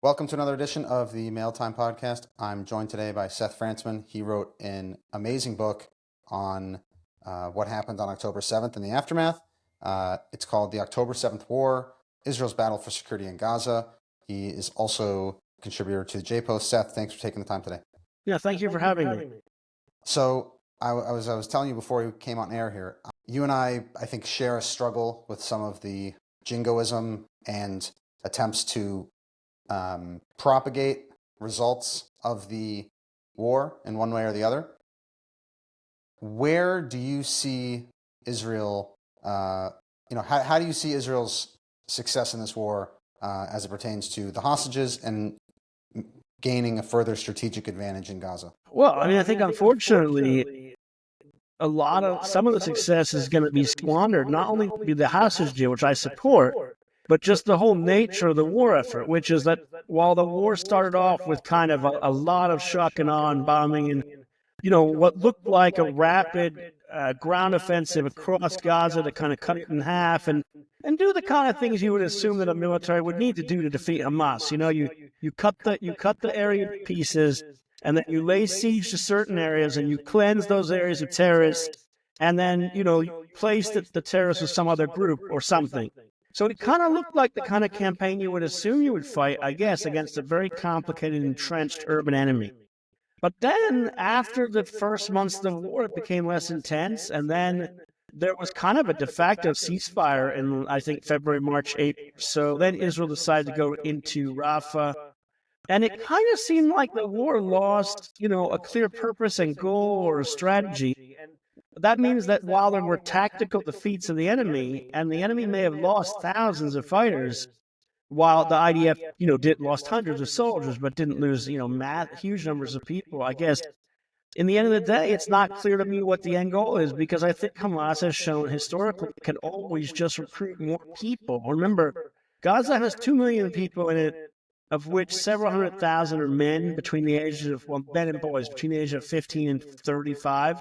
Welcome to another edition of the Mael Time podcast. I'm joined today by Seth Frantzman. He wrote an amazing book on what happened on October 7th and the aftermath. It's called The October 7th War, Israel's Battle for Security in Gaza. He is also a contributor to the J-Post. Seth, thanks for taking the time today. Yeah, thank you for having me. So I was telling you before we came on air here, you and I think, share a struggle with some of the jingoism and attempts to propagate results of the war in one way or the other. Where do you see Israel, how do you see Israel's success in this war as it pertains to the hostages and gaining a further strategic advantage in Gaza? Well, I think unfortunately, some of the success is going to be squandered, not only by the hostage deal, which I support, but just the whole nature of the war effort, which is that while the war started off with kind of a lot of shock and awe and bombing and, what looked like a rapid ground offensive across Gaza to kind of cut it in half and do the kind of things you would assume that a military would need to do to defeat Hamas. You cut the area to pieces, and then you lay siege to certain areas, and you cleanse those areas of terrorists, and then, you place the terrorists with some other group or something. So it kind of looked like the kind of campaign you would assume you would fight, I guess, against a very complicated, entrenched urban enemy. But then, after the first months of the war, it became less intense, and then there was kind of a de facto ceasefire in, I think, February, March, April. So then Israel decided to go into Rafah, and it kind of seemed like the war lost, a clear purpose and goal or a strategy. That means that while there were tactical defeats of the enemy, and the enemy may have lost thousands of fighters, while the IDF, lost hundreds of soldiers, but didn't lose, huge numbers of people, I guess. In the end of the day, it's not clear to me what the end goal is, because I think Hamas has shown historically it can always just recruit more people. Remember, Gaza has 2 million people in it, of which several 100,000 are men between the ages of, men and boys, between the ages of 15 and 35.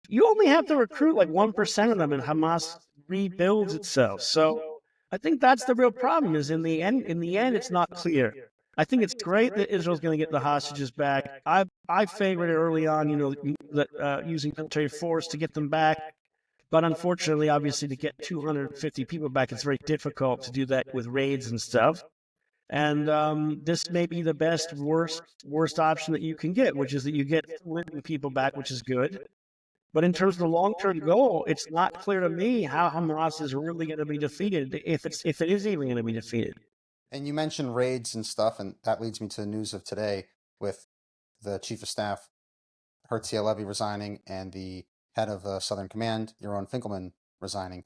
You only have to recruit like 1% of them, and Hamas rebuilds itself. So I think that's the real problem. Is in the end, it's not clear. I think it's great that Israel's going to get the hostages back. I favored it early on, using military force to get them back. But unfortunately, obviously, to get 250 people back, it's very difficult to do that with raids and stuff. And this may be the worst option that you can get, which is that you get living people back, which is good. But in terms of the long-term goal, it's not clear to me how Hamas is really going to be defeated, if it is even going to be defeated. And you mentioned raids and stuff, and that leads me to the news of today with the Chief of Staff, Herzi Halevi, resigning and the head of Southern Command, Yaron Finkelman, resigning.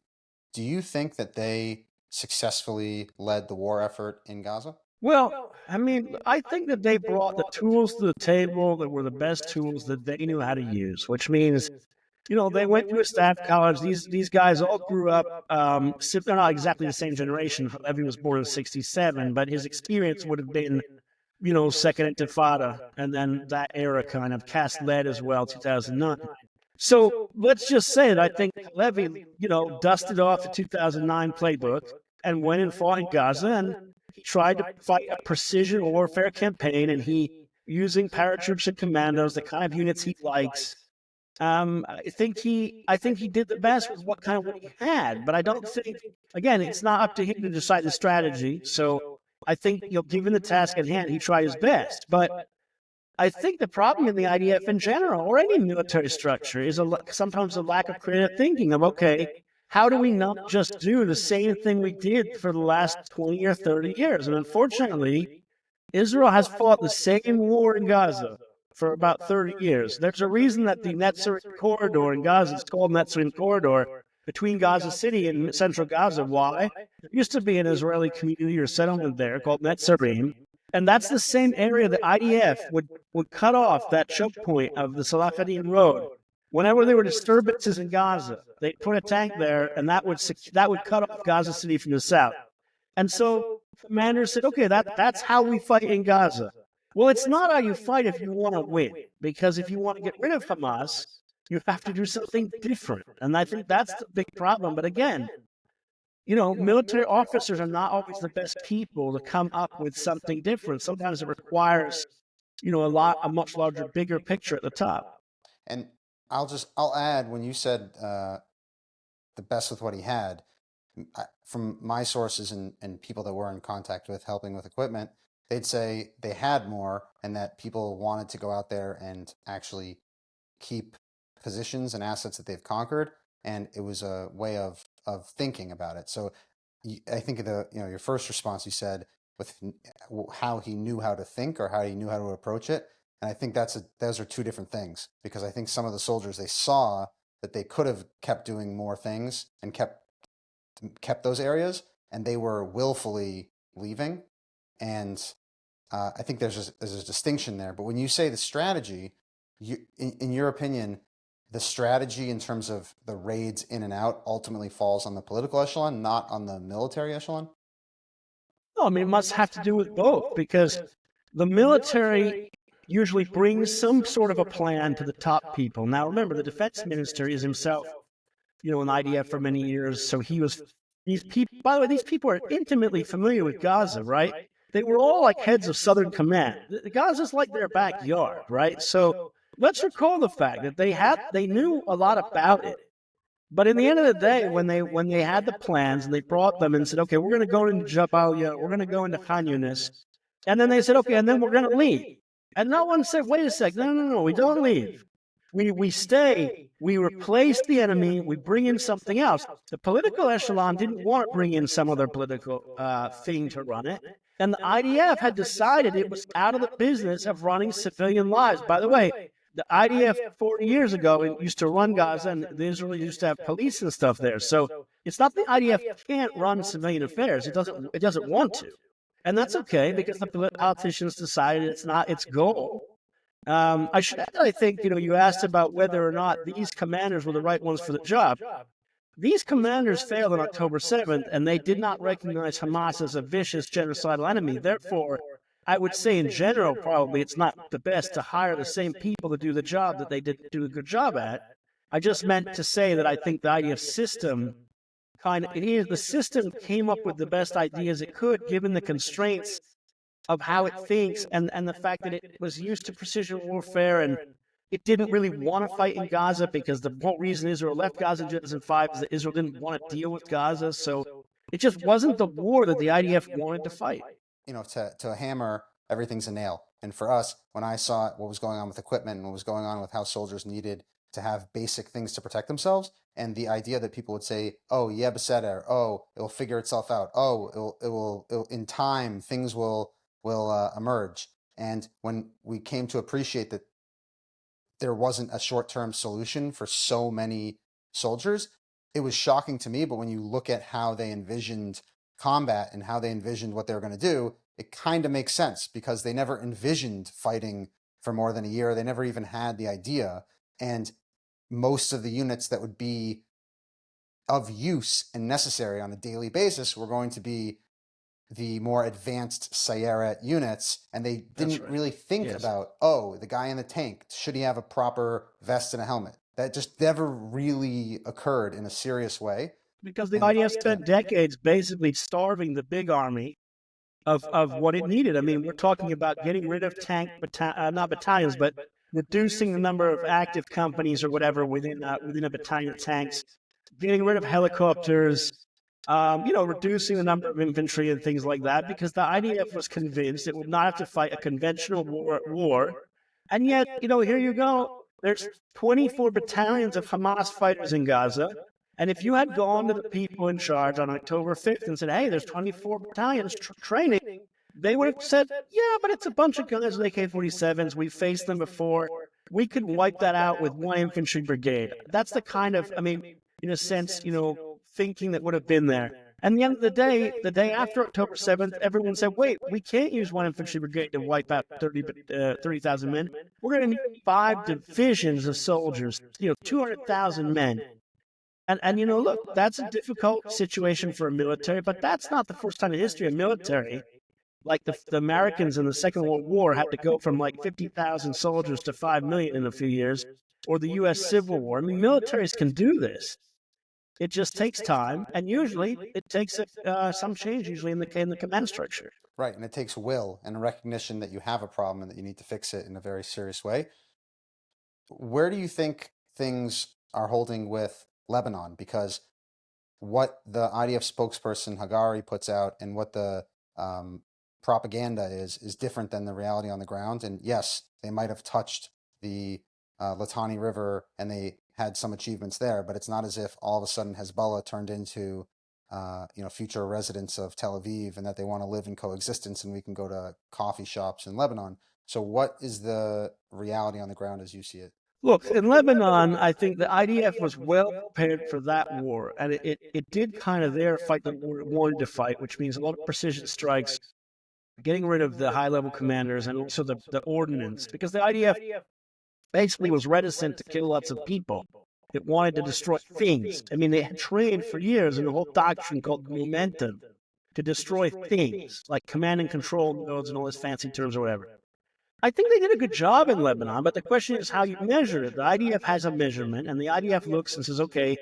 Do you think that they successfully led the war effort in Gaza? Well, I think that they brought the tools to the table that were the best tools that they knew how to use, which means, they went to a staff college. These guys all grew up, they're not exactly the same generation. Halevi was born in 1967, but his experience would have been, Second Intifada, and then that era kind of cast lead as well, 2009. So let's just say that I think Halevi, dusted off the 2009 playbook and went and fought in Gaza, and he tried to fight a precision warfare campaign, and using paratroops and commandos, the kind of units he likes. I think he did the best with what he had, but I don't think, again, it's not up to him to decide the strategy. So I think, given the task at hand, he tried his best. But I think the problem in the IDF in general, or any military structure, is sometimes a lack of creative thinking of, okay, how do we not just do the same thing we did for the last 20 or 30 years? And unfortunately, Israel has fought the same war in Gaza for about 30 years. There's a reason that the Netzarim corridor in Gaza is called Netzarim corridor between Gaza City and central Gaza. Why? There used to be an Israeli community or settlement there called Netzarim, and that's the same area the IDF would cut off that choke point of the Salahuddin Road. Whenever there were disturbances in Gaza, they'd put a tank there, and that would cut off Gaza City from the south. And so commanders said, okay, that's how we fight in Gaza. Well, it's not how you fight if you want to win, because if you want to get rid of Hamas, you have to do something different. And I think that's the big problem. But again, military officers are not always the best people to come up with something different. Sometimes it requires, a much larger, bigger picture at the top. And I'll add, when you said the best with what he had, from my sources and people that we're in contact with helping with equipment, they'd say they had more and that people wanted to go out there and actually keep positions and assets that they've conquered, and it was a way of thinking about it. So I think your first response, you said with how he knew how to think or how he knew how to approach it, and I think those are two different things, because I think some of the soldiers, they saw that they could have kept doing more things and kept those areas, and they were willfully leaving. And I think there's a distinction there. But when you say the strategy, in your opinion, the strategy in terms of the raids in and out ultimately falls on the political echelon, not on the military echelon? No, it must have to do with both, because the military usually brings some sort of a plan to the top people. Now, remember, the defense minister is himself, in IDF for many years, so he was. These people, by the way, these people are intimately familiar with Gaza, right? They were all like heads of Southern Command. Gaza's like their backyard, right? So let's recall the fact that they knew a lot about it. But in the end of the day, when they had the plans and they brought them and said, okay, we're going to go into Jabalia, we're going to go into Khan Yunis, and then they said, okay, and then we're going to leave. And no one said, wait a sec, no, we don't leave. We stay, we replace the enemy, we bring in something else. The political echelon didn't want to bring in some other political thing to run it. And the IDF had decided it was out of the business of running civilian lives. By the way, the IDF 40 years ago used to run Gaza, and the Israelis used to have police and stuff there. So it's not the IDF can't run civilian affairs. It doesn't want to. And that's okay, because the politicians decided it's not its goal. I should add, I think, you asked about whether or not these commanders were the right ones for the job. These commanders failed on October 7th, and they did not recognize Hamas as a vicious genocidal enemy. Therefore, I would say in general, probably it's not the best to hire the same people to do the job that they didn't do a good job at. I just meant to say that I think the IDF system the system came up with the best ideas it could, given the constraints of how it thinks and the fact that it was used to precision warfare, and it didn't really want to fight in Gaza, because the whole reason Israel left Gaza in 2005 is that Israel didn't want to deal with Gaza. So it just wasn't the war that the IDF wanted to fight. To a hammer, everything's a nail. And for us, when I saw what was going on with equipment and what was going on with how soldiers needed to have basic things to protect themselves, and the idea that people would say, oh, yeah, Beseder, oh, it'll figure itself out, oh, it'll in time, things will emerge. And when we came to appreciate that there wasn't a short-term solution for so many soldiers, it was shocking to me. But when you look at how they envisioned combat and how they envisioned what they were going to do, it kind of makes sense, because they never envisioned fighting for more than a year. They never even had the idea. And most of the units that would be of use and necessary on a daily basis were going to be the more advanced Sayeret units, and they didn't really think about, oh, the guy in the tank, should he have a proper vest and a helmet? That just never really occurred in a serious way. Because the IDF spent decades basically starving the big army of what it needed. I mean, we're talking about getting rid of not battalions, but reducing the number of active companies or whatever within a battalion of tanks, getting rid of helicopters, reducing the number of infantry and things like that, because the IDF was convinced it would not have to fight a conventional war. And yet, here you go. There's 24 battalions of Hamas fighters in Gaza. And if you had gone to the people in charge on October 5th and said, hey, there's 24 battalions training, they would have said, yeah, but it's a bunch of guys with AK-47s. We've faced them before. We could wipe that out with one infantry brigade. That's the kind of, in a sense, thinking that would have been there. And at the end of the day after October 7th, everyone said, wait, we can't use one infantry brigade to wipe out 30,000 men. We're going to need 5 divisions of soldiers, 200,000 men. And look, that's a difficult situation for a military, but that's not the first time in history of military. Like the Americans in the Second World War had to go from like 50,000 soldiers to 5 million in a few years, or the U.S. Civil War. Militaries can do this. It just takes time, and usually it takes some change, usually in the command structure. Right, and it takes will and a recognition that you have a problem and that you need to fix it in a very serious way. Where do you think things are holding with Lebanon? Because what the IDF spokesperson Hagari puts out and what the propaganda is different than the reality on the ground. And yes, they might have touched the Litani River and they had some achievements there, but it's not as if all of a sudden Hezbollah turned into future residents of Tel Aviv and that they want to live in coexistence and we can go to coffee shops in Lebanon. So what is the reality on the ground as you see it? Look, in Lebanon, I think the IDF was well prepared for that war, and it did kind of there fight the war it wanted to fight, which means a lot of precision strikes, getting rid of the high-level commanders, and also the ordnance, because the IDF basically was reticent to kill lots of people. It wanted to destroy things. I mean, they had trained for years in a whole doctrine called momentum to destroy things, like command and control nodes and all those fancy terms or whatever. I think they did a good job in Lebanon, but the question is how you measure it. The IDF has a measurement, and the IDF looks and says, okay,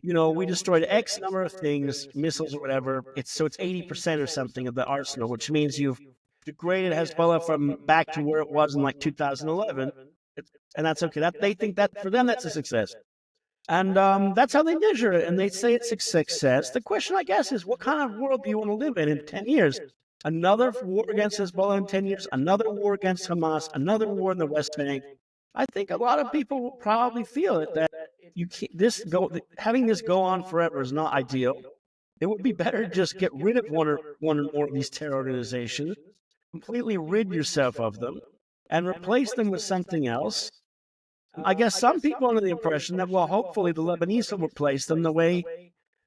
we destroyed X number of things, missiles or whatever. It's 80% or something of the arsenal, which means you've degraded Hezbollah from back to where it was in like 2011, and that's okay. They think that for them that's a success. And that's how they measure it, and they say it's a success. The question, I guess, is what kind of world do you want to live in 10 years? Another war against Hezbollah in 10 years, another war against Hamas, another war in the West Bank. I think a lot of people will probably feel it that having this go on forever is not ideal. It would be better to just get rid of one or more of these terror organizations, completely rid yourself of them, and replace them with something else. I guess some people are under the impression that, well, hopefully the Lebanese will replace them the way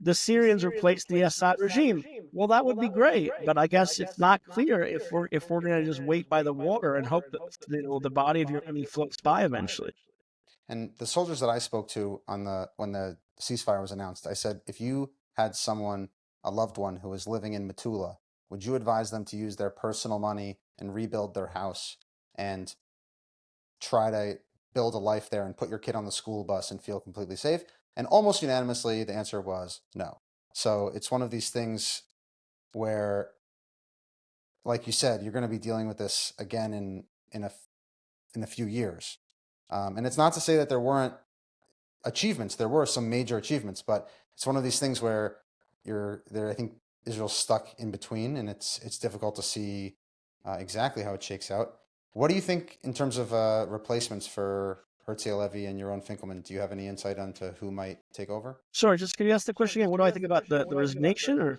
the Syrians replaced the Assad regime. Well, that would be great, but I guess it's not clear if we're going to just wait by the water and hope that the body of your enemy floats by eventually. And the soldiers that I spoke to when the ceasefire was announced, I said, if you had someone, a loved one who was living in Metula, would you advise them to use their personal money and rebuild their house and try to build a life there and put your kid on the school bus and feel completely safe? And almost unanimously, the answer was no. So it's one of these things where, like you said, you're going to be dealing with this again in a few years. And it's not to say that there weren't achievements. There were some major achievements, but it's one of these things where I think Israel's stuck in between, and it's difficult to see exactly how it shakes out. What do you think in terms of replacements for Herzi Halevi and Yaron Finkelman? Do you have any insight onto who might take over? Sorry, just can you ask the question again? What do I think about the resignation, or?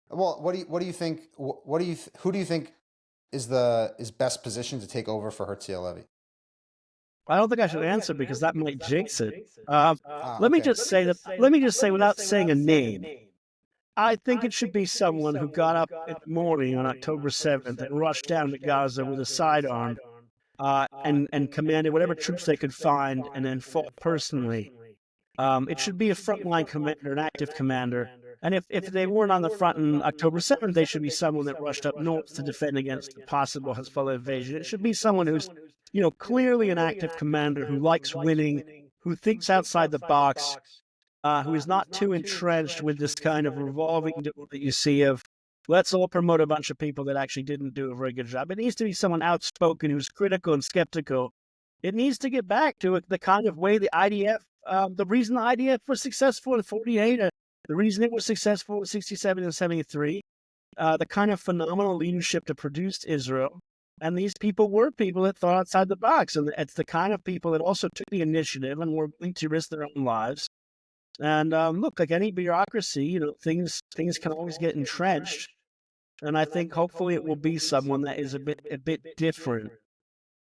Well, what do you think? Who do you think is best positioned to take over for Herzi Halevi? I don't think I should answer because that might jinx it. Let me just say without saying a name, I think it should be someone who got up in the morning on October 7th and rushed down to Gaza with a sidearm and commanded whatever troops they could find and then fought personally. It should be a frontline commander, an active commander. And if they weren't on the front on October 7th, they should be someone that rushed up north to defend against the possible Hezbollah invasion. It should be someone who's, clearly an active commander who likes winning, who thinks outside the box, who is not too entrenched with this kind of revolving door that you see of, let's all promote a bunch of people that actually didn't do a very good job. It needs to be someone outspoken who's critical and skeptical. It needs to get back to the kind of way the IDF, the reason the IDF was successful in 48, the reason it was successful in 67 and 73, the kind of phenomenal leadership that produced Israel. And these people were people that thought outside the box. And it's the kind of people that also took the initiative and were willing to risk their own lives. And look, like any bureaucracy, things can always get entrenched. And I think hopefully it will be someone that is a bit different.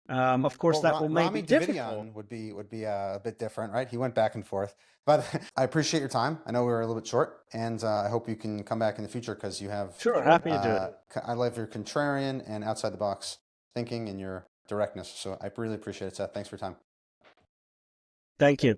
Of course, that will make it difficult. Would be a bit different, right? He went back and forth. But I appreciate your time. I know we were a little bit short, and I hope you can come back in the future because you have. Sure, happy to do it. I love your contrarian and outside the box thinking and your directness. So I really appreciate it, Seth. Thanks for your time. Thank you.